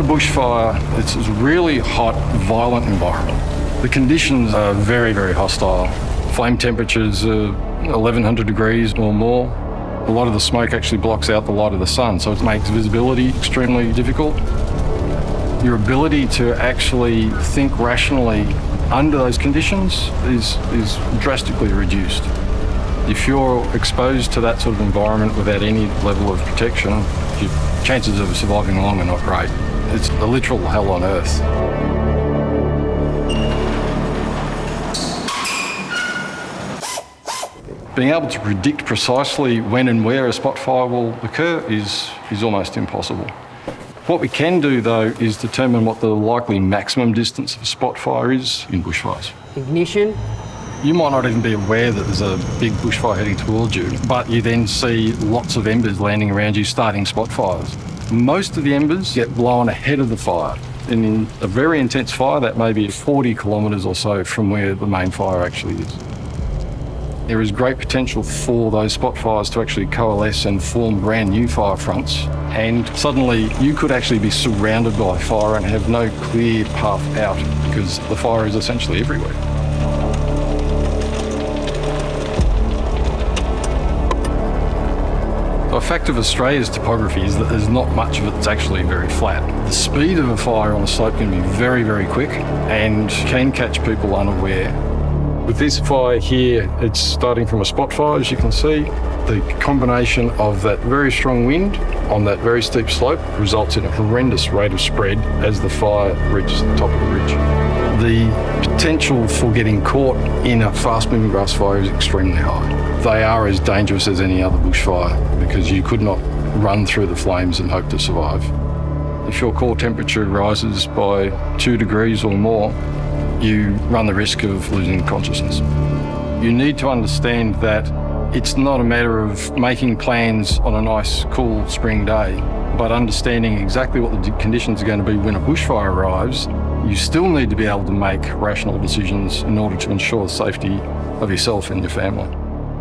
bushfire, it's a really hot, violent environment. The conditions are very, very hostile. Flame temperatures are 1100 degrees or more. A lot of the smoke actually blocks out the light of the sun, so it makes visibility extremely difficult. Your ability to actually think rationally under those conditions is drastically reduced. If you're exposed to that sort of environment without any level of protection, your chances of surviving long are not great. It's a literal hell on earth. Being able to predict precisely when and where a spot fire will occur is almost impossible. What we can do, though, is determine what the likely maximum distance of a spot fire is in bushfires. Ignition. You might not even be aware that there's a big bushfire heading towards you, but you then see lots of embers landing around you, starting spot fires. Most of the embers get blown ahead of the fire. And in a very intense fire, that may be 40 kilometres or so from where the main fire actually is. There is great potential for those spot fires to actually coalesce and form brand new fire fronts. And suddenly you could actually be surrounded by fire and have no clear path out because the fire is essentially everywhere. A fact of Australia's topography is that there's not much of it that's actually very flat. The speed of a fire on a slope can be very, very quick and can catch people unaware. With this fire here, it's starting from a spot fire, as you can see. The combination of that very strong wind on that very steep slope results in a horrendous rate of spread as the fire reaches the top of the ridge. The potential for getting caught in a fast-moving grass fire is extremely high. They are as dangerous as any other bushfire because you could not run through the flames and hope to survive. If your core temperature rises by 2 degrees or more, you run the risk of losing consciousness. You need to understand that it's not a matter of making plans on a nice, cool spring day, but understanding exactly what the conditions are going to be when a bushfire arrives. You still need to be able to make rational decisions in order to ensure the safety of yourself and your family.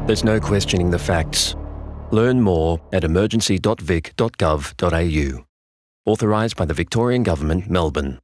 There's no questioning the facts. Learn more at emergency.vic.gov.au. Authorised by the Victorian Government, Melbourne.